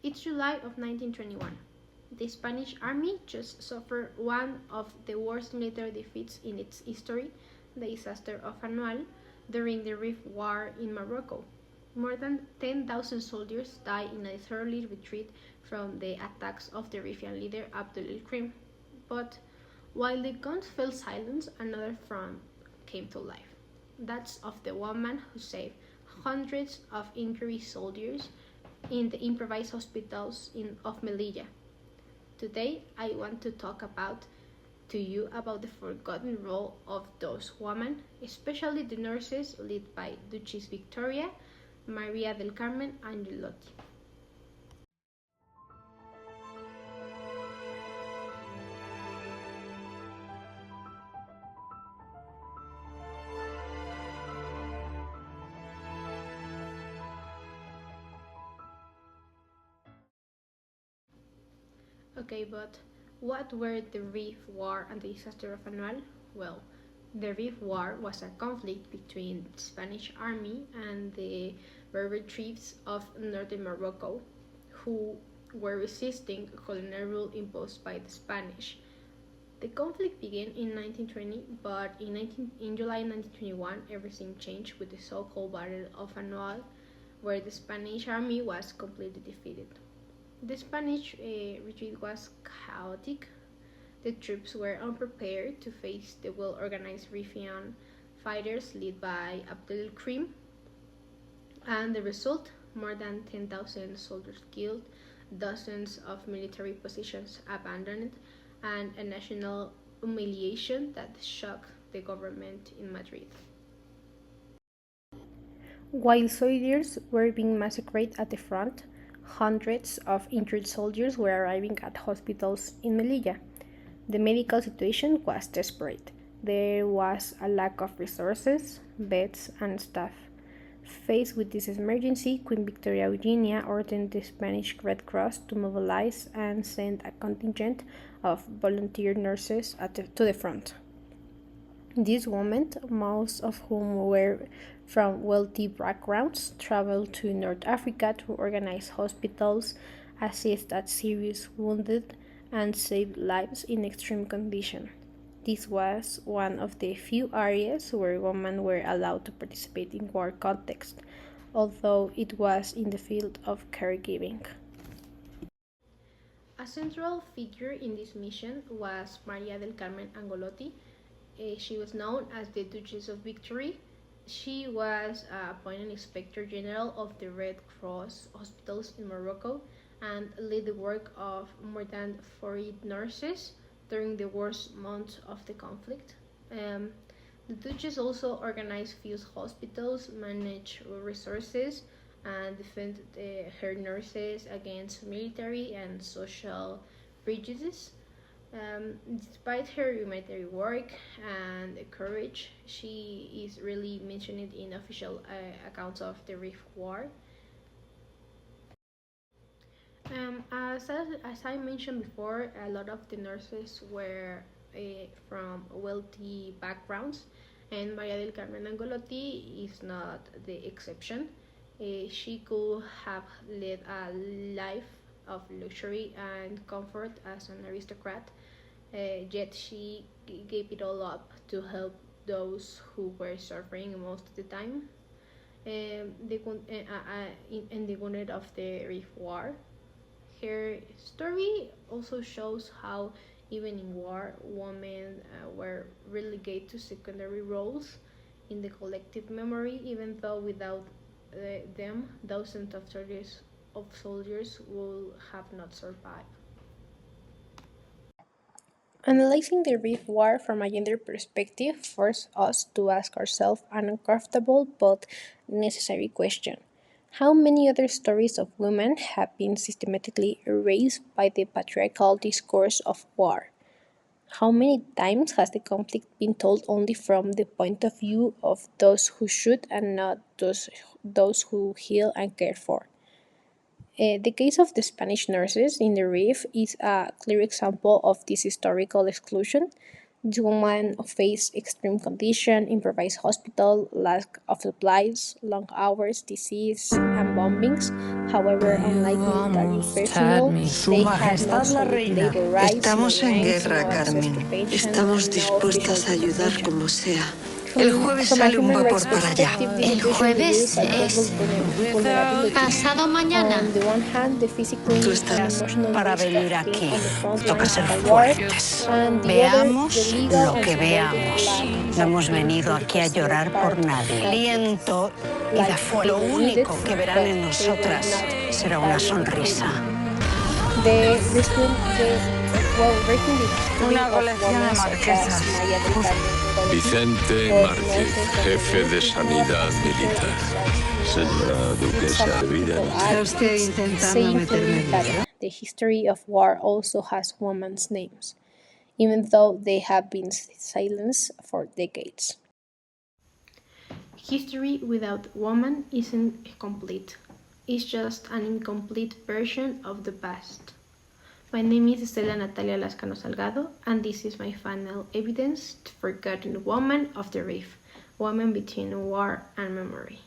It's July of 1921. The Spanish army just suffered one of the worst military defeats in its history, the disaster of Anual, during the Rif War in Morocco. More than 10,000 soldiers died in a disorderly retreat from the attacks of the Rifian leader Abdul Krim. But while the guns fell silent, another front came to life. That's of the woman who saved hundreds of injured soldiers in the improvised hospitals of Melilla. Today, I want to talk to you about the forgotten role of those women, especially the nurses led by Duchess Victoria, Maria del Carmen Angelotti. Okay, but what were the Rif War and the disaster of Anual? Well, the Rif War was a conflict between the Spanish army and the Berber tribes of northern Morocco, who were resisting colonial rule imposed by the Spanish. The conflict began in 1920, but in July 1921, everything changed with the so-called Battle of Anual, where the Spanish army was completely defeated. The Spanish retreat was chaotic. The troops were unprepared to face the well-organized Rifian fighters led by Abdel Krim, and the result: more than 10,000 soldiers killed, dozens of military positions abandoned, and a national humiliation that shocked the government in Madrid. While soldiers were being massacred at the front, hundreds of injured soldiers were arriving at hospitals in Melilla. The medical situation was desperate. There was a lack of resources, beds, and staff. Faced with this emergency, Queen Victoria Eugenia ordered the Spanish Red Cross to mobilize and send a contingent of volunteer nurses to the front. These women, most of whom were from wealthy backgrounds, traveled to North Africa to organize hospitals, assist at serious wounded, and save lives in extreme condition. This was one of the few areas where women were allowed to participate in war context, although it was in the field of caregiving. A central figure in this mission was Maria del Carmen Angolotti. She was known as the Duchess of Victory. She was appointed Inspector General of the Red Cross hospitals in Morocco and led the work of more than 40 nurses during the worst months of the conflict. The Duchess also organized few hospitals, managed resources, and defended her nurses against military and social prejudice. Despite her humanitarian work and courage, she is really mentioned in official accounts of the Rif War. As I mentioned before, a lot of the nurses were from wealthy backgrounds, and Maria del Carmen Angolotti is not the exception. She could have led a life of luxury and comfort as an aristocrat, yet she gave it all up to help those who were suffering most of the time. In the wounded of the Rif War. Her story also shows how, even in war, women were relegated to secondary roles in the collective memory, even though without them, thousands of soldiers would have not survived. Analyzing the Rif War from a gender perspective forces us to ask ourselves an uncomfortable but necessary question. How many other stories of women have been systematically erased by the patriarchal discourse of war? How many times has the conflict been told only from the point of view of those who shoot and not those who heal and care for? The case of the Spanish nurses in the Rif is a clear example of this historical exclusion. The women face extreme conditions, improvised hospital, lack of supplies, long hours, disease, and bombings. However, unlike military personnel, they have no solid labor rights, no Estamos en rents, guerra, no access to Carmen. pension, Estamos and no official dispuestas a ayudar recognition. como sea. El jueves From a sale un human vapor rights para allá. perspective, this El situation jueves reveals a double es vulnerability. pasado mañana. On the one hand, the physical Tú and estás emotional para risk venir of being aquí. on the front Toca lines ser of a war, fuertes. and the Veamos other, the legal lo and que symbolic veamos. lack No of hemos any venido aquí a political llorar por part nadie. of it. Aliento y Like da fuego. Lo they were needed, único que verán but en they were nosotras not será una valued sonrisa. Breaking the history Una of colección de women such marquesas. as Maya del Carmen Goretti Vicente was Márquez, noted jefe de sanidad militar. Señora duquesa de Vidal. Está usted intentando saying meterme clearly that the history of war also has women's names, even though they have been silenced for decades. History without woman isn't complete. It's just an incomplete version of the past. My name is Estela Natalia Lascano Salgado, and this is my final evidence to Forgotten Woman of the Reef, Woman Between War and Memory.